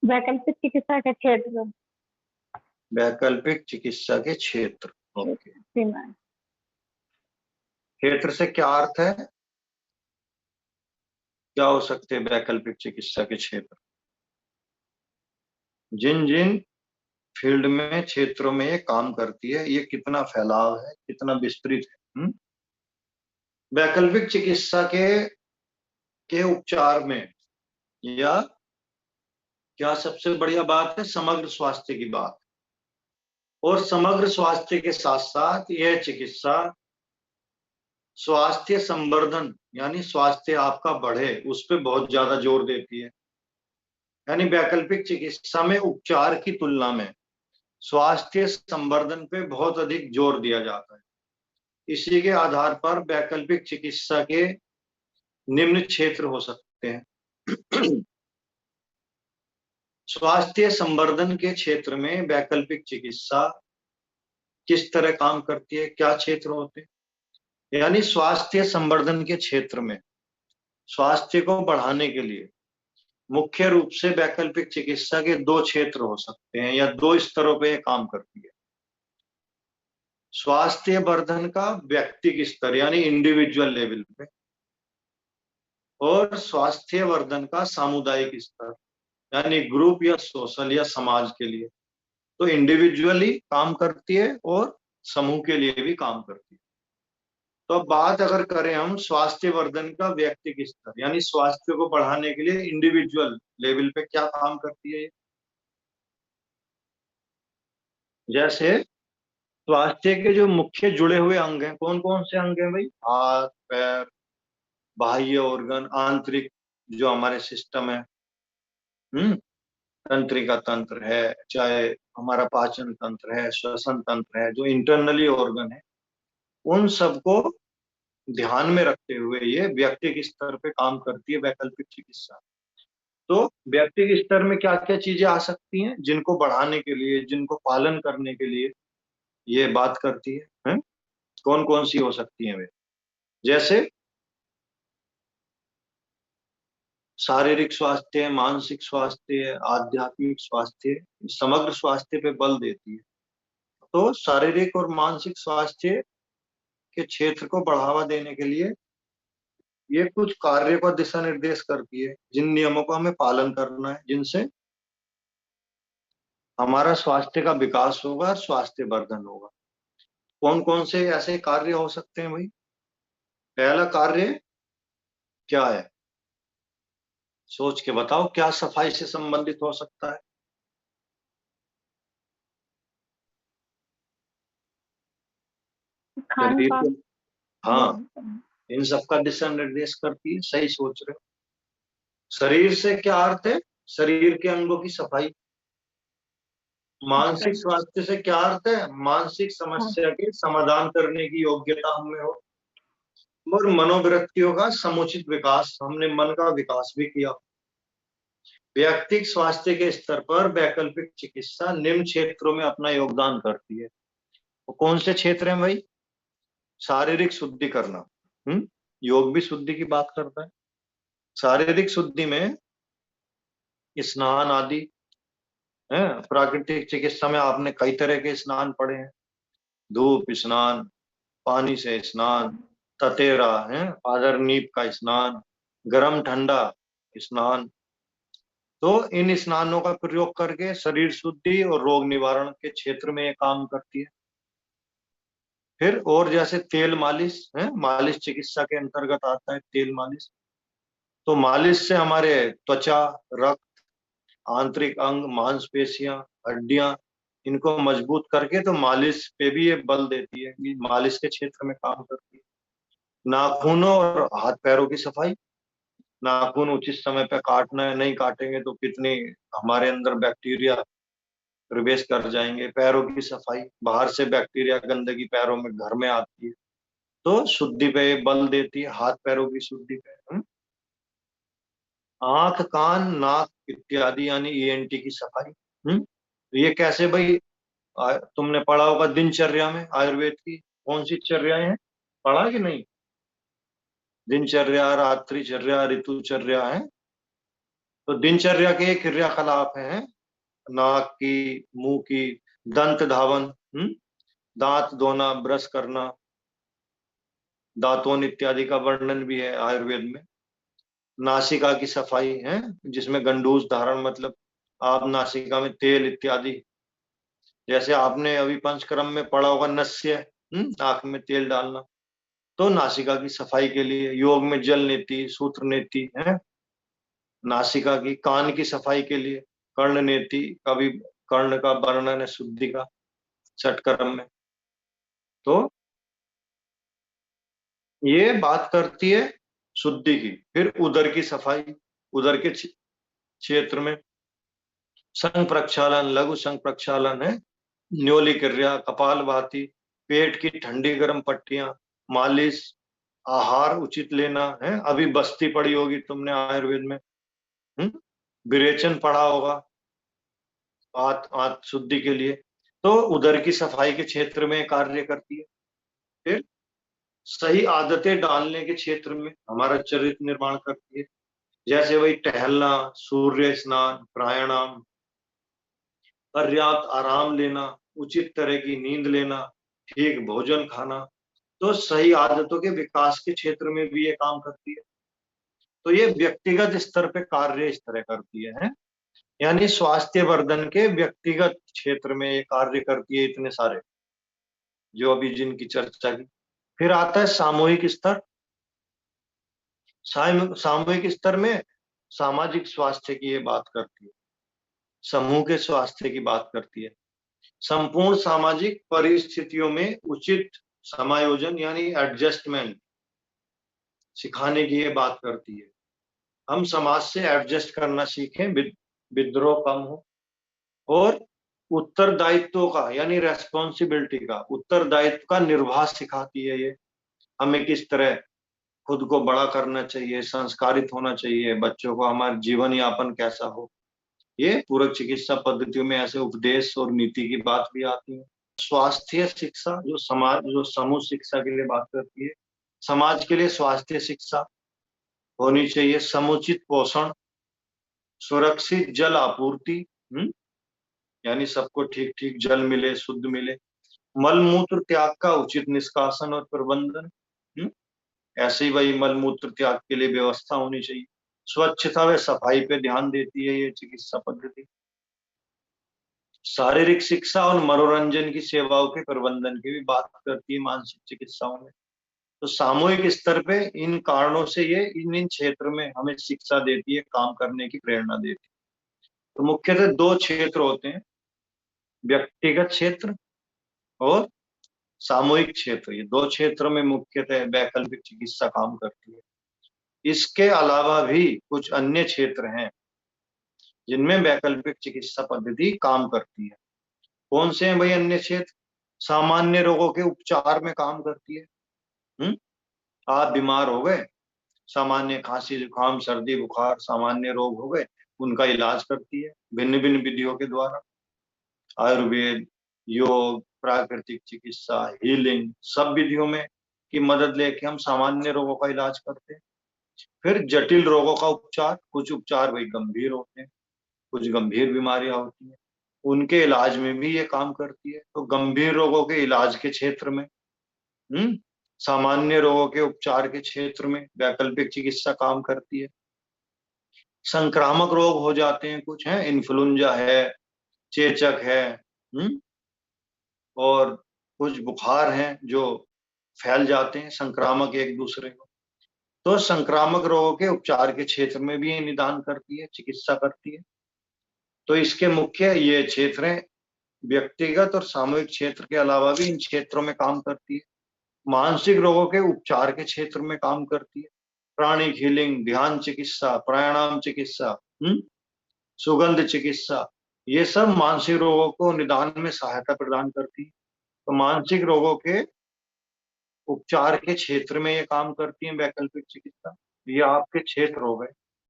वैकल्पिक चिकित्सा के क्षेत्र। वैकल्पिक चिकित्सा के क्षेत्र। ओके। सीमा। क्षेत्र से क्या अर्थ है? क्या हो सकते हैं वैकल्पिक चिकित्सा के क्षेत्र? जिन जिन फील्ड में, क्षेत्रों में ये काम करती है, ये कितना फैलाव है, कितना विस्तृत है। वैकल्पिक चिकित्सा के उपचार में, या क्या सबसे बढ़िया बात है, समग्र स्वास्थ्य की बात। और समग्र स्वास्थ्य के साथ साथ यह चिकित्सा स्वास्थ्य संवर्धन, यानी स्वास्थ्य आपका बढ़े, उस पर बहुत ज्यादा जोर देती है। यानी वैकल्पिक चिकित्सा में उपचार की तुलना में स्वास्थ्य संवर्धन पे बहुत अधिक जोर दिया जाता है। इसी के आधार पर वैकल्पिक चिकित्सा के निम्न क्षेत्र हो सकते हैं। स्वास्थ्य संवर्धन के क्षेत्र में वैकल्पिक चिकित्सा किस तरह काम करती है, क्या क्षेत्र होते हैं? यानी स्वास्थ्य संवर्धन के क्षेत्र में स्वास्थ्य को बढ़ाने के लिए मुख्य रूप से वैकल्पिक चिकित्सा के दो क्षेत्र हो सकते हैं, या दो स्तरों पे काम करती है। स्वास्थ्य वर्धन का व्यक्तिगत स्तर, यानी इंडिविजुअल लेवल पे, और स्वास्थ्य वर्धन का सामुदायिक स्तर, यानी ग्रुप या सोशल या समाज के लिए। तो इंडिविजुअली काम करती है और समूह के लिए भी काम करती है। तो अब बात अगर करें हम स्वास्थ्य वर्धन का व्यक्तिगत स्तर, यानी स्वास्थ्य को बढ़ाने के लिए इंडिविजुअल लेवल पे क्या काम करती है। जैसे स्वास्थ्य के जो मुख्य जुड़े हुए अंग हैं, कौन कौन से अंग हैं भाई? हाथ, पैर, बाह्य ऑर्गन, आंतरिक जो हमारे सिस्टम है, तंत्रिका तंत्र है, चाहे हमारा पाचन तंत्र है, श्वसन तंत्र है, जो इंटरनली ऑर्गन है, उन सबको ध्यान में रखते हुए ये व्यक्तिगत स्तर पे काम करती है वैकल्पिक चिकित्सा। तो व्यक्तिगत स्तर में क्या क्या चीजें आ सकती हैं जिनको बढ़ाने के लिए, जिनको पालन करने के लिए ये बात करती है? कौन कौन सी हो सकती हैं वे? जैसे शारीरिक स्वास्थ्य, मानसिक स्वास्थ्य, आध्यात्मिक स्वास्थ्य, समग्र स्वास्थ्य पे बल देती है। तो शारीरिक और मानसिक स्वास्थ्य के क्षेत्र को बढ़ावा देने के लिए ये कुछ कार्य का दिशा निर्देश करती है, जिन नियमों का हमें पालन करना है, जिनसे हमारा स्वास्थ्य का विकास होगा, स्वास्थ्य वर्धन होगा। कौन कौन से ऐसे कार्य हो सकते हैं भाई? पहला कार्य क्या है? सोच के बताओ, क्या सफाई से संबंधित हो सकता है? शरीर को, हाँ, इन सबका दिशा निर्देश करती है। सही सोच रहे हो। शरीर से क्या अर्थ है? शरीर के अंगों की सफाई। मानसिक स्वास्थ्य से क्या अर्थ है? मानसिक समस्या के समाधान करने की योग्यता हमें हो, और मनोवृत्तियों का समुचित विकास, हमने मन का विकास भी किया। व्यक्तिगत स्वास्थ्य के स्तर पर वैकल्पिक चिकित्सा निम्न क्षेत्रों में अपना योगदान करती है। तो कौन से क्षेत्र हैं भाई? शारीरिक शुद्धि करना, योग भी शुद्धि की बात करता है। शारीरिक शुद्धि में स्नान आदि है। प्राकृतिक चिकित्सा में आपने कई तरह के स्नान पढ़े हैं। धूप स्नान, पानी से स्नान, ततेरा है, पादर नीप का स्नान, गर्म ठंडा स्नान। तो इन स्नानों का प्रयोग करके शरीर शुद्धि और रोग निवारण के क्षेत्र में ये काम करती है। फिर और जैसे तेल मालिश है, मालिश चिकित्सा के अंतर्गत आता है तेल मालिश। तो मालिश से हमारे त्वचा, रक्त, आंतरिक अंग, मांसपेशियां, हड्डियां, इनको मजबूत करके तो मालिश पे भी ये बल देती है, कि मालिश के क्षेत्र में काम करती है। नाखूनों और हाथ पैरों की सफाई। नाखून उचित समय पे काटना है, नहीं काटेंगे तो कितनी हमारे अंदर बैक्टीरिया प्रवेश कर जाएंगे। पैरों की सफाई, बाहर से बैक्टीरिया गंदगी पैरों में घर में आती है, तो शुद्धि पे बल देती है, हाथ पैरों की शुद्धि पे। आंख, कान, नाक इत्यादि, यानी ईएनटी की सफाई। तो ये कैसे भाई? तुमने पढ़ा होगा दिनचर्या में, आयुर्वेद की कौन सी चर्याएं हैं, पढ़ा कि नहीं? दिनचर्या, रात्रिचर्या, ऋतुचर्या है। तो दिनचर्या के क्रियाकलाप हैं नाक की, मुंह की, दंत धावन, दांत धोना, ब्रश करना, दातून इत्यादि का वर्णन भी है आयुर्वेद में। नासिका की सफाई है, जिसमें गंडूस धारण, मतलब आप नासिका में तेल इत्यादि, जैसे आपने अभी पंचकर्म में पढ़ा होगा नस्य, आंख में तेल डालना, तो नासिका की सफाई के लिए। योग में जल नेति, सूत्र नेति है नासिका की। कान की सफाई के लिए कर्ण नेति का भी, कर्ण का वर्णन है शुद्धि का षटकर्म में। तो ये बात करती है शुद्धि की। फिर उदर की सफाई, उदर के क्षेत्र में संग प्रक्षालन, लघु संग प्रक्षालन है, न्योली क्रिया, कपाल भाती, पेट की ठंडी गर्म पट्टियां, मालिश, आहार उचित लेना है। अभी बस्ती पढ़ी होगी तुमने आयुर्वेद में, विरेचन पढ़ा होगा आंत आंत शुद्धि के लिए। तो उदर की सफाई के क्षेत्र में कार्य करती है। फिर सही आदतें डालने के क्षेत्र में हमारा चरित्र निर्माण करती है, जैसे वही टहलना, सूर्य स्नान, प्राणायाम, पर्याप्त आराम लेना, उचित तरह की नींद लेना, ठीक भोजन खाना। तो सही आदतों के विकास के क्षेत्र में भी ये काम करती है। तो ये व्यक्तिगत स्तर पे कार्य इस तरह करती है? यानी स्वास्थ्य वर्धन के व्यक्तिगत क्षेत्र में ये कार्य करती है इतने सारे, जो अभी जिनकी चर्चा की। फिर आता है सामूहिक स्तर। सामूहिक स्तर में सामाजिक स्वास्थ्य की ये बात करती है, समूह के स्वास्थ्य की बात करती है। संपूर्ण सामाजिक परिस्थितियों में उचित समायोजन यानी एडजस्टमेंट सिखाने की ये बात करती है। हम समाज से एडजस्ट करना सीखें, विद्रोह कम हो, और उत्तरदायित्व का यानी रेस्पॉन्सिबिलिटी का, उत्तरदायित्व का निर्वाह सिखाती है ये। हमें किस तरह खुद को बड़ा करना चाहिए, संस्कारित होना चाहिए, बच्चों को हमारा जीवन यापन कैसा हो। ये पूरक चिकित्सा पद्धतियों में ऐसे उपदेश और नीति की बात भी आती है। स्वास्थ्य शिक्षा जो समाज, जो समूह शिक्षा के लिए बात करती है, समाज के लिए स्वास्थ्य शिक्षा होनी चाहिए, समुचित पोषण, सुरक्षित जल आपूर्ति, यानी सबको ठीक ठीक जल मिले, शुद्ध मिले, मल मूत्र त्याग का उचित निष्कासन और प्रबंधन, ऐसे ही वही मल मूत्र त्याग के लिए व्यवस्था होनी चाहिए। स्वच्छता व सफाई पे ध्यान देती है ये चिकित्सा पद्धति। शारीरिक शिक्षा और मनोरंजन की सेवाओं के प्रबंधन की भी बात करती है मानसिक चिकित्साओं में। तो सामूहिक स्तर पे इन कारणों से ये इन क्षेत्र में हमें शिक्षा देती है, काम करने की प्रेरणा देती है। तो मुख्यतः दो क्षेत्र होते हैं, व्यक्तिगत क्षेत्र और सामूहिक क्षेत्र। ये दो क्षेत्रों में मुख्यतः वैकल्पिक चिकित्सा काम करती है। इसके अलावा भी कुछ अन्य क्षेत्र हैं जिनमें वैकल्पिक चिकित्सा पद्धति काम करती है। कौन से हैं भाई अन्य क्षेत्र? सामान्य रोगों के उपचार में काम करती है। आप बीमार हो गए, सामान्य खांसी जुकाम सर्दी बुखार सामान्य रोग हो गए, उनका इलाज करती है भिन्न भिन्न विधियों के द्वारा। आयुर्वेद, योग, प्राकृतिक चिकित्सा, हीलिंग, सब विधियों में की मदद लेके हम सामान्य रोगों का इलाज करते हैं। फिर जटिल रोगों का उपचार, कुछ उपचार भाई गंभीर होते हैं, कुछ गंभीर बीमारियां होती हैं, उनके इलाज में भी ये काम करती है। तो गंभीर रोगों के इलाज के क्षेत्र में, सामान्य रोगों के उपचार के क्षेत्र में वैकल्पिक चिकित्सा काम करती है। संक्रामक रोग हो जाते हैं कुछ, हैं इन्फ्लुएंजा है, चेचक है, और कुछ बुखार हैं जो फैल जाते हैं संक्रामक एक दूसरे को। तो संक्रामक रोगों के उपचार के क्षेत्र में भी ये निदान करती है, चिकित्सा करती है। तो इसके मुख्य ये क्षेत्र हैं, व्यक्तिगत और सामूहिक क्षेत्र के अलावा भी इन क्षेत्रों में काम करती है। मानसिक रोगों के उपचार के क्षेत्र में काम करती है, प्राणिक हीलिंग, ध्यान चिकित्सा, प्राणायाम चिकित्सा, सुगंध चिकित्सा, ये सब मानसिक रोगों को निदान में सहायता प्रदान करती है। तो मानसिक रोगों के उपचार के क्षेत्र में ये काम करती है वैकल्पिक चिकित्सा। ये आपके क्षेत्र हो गए।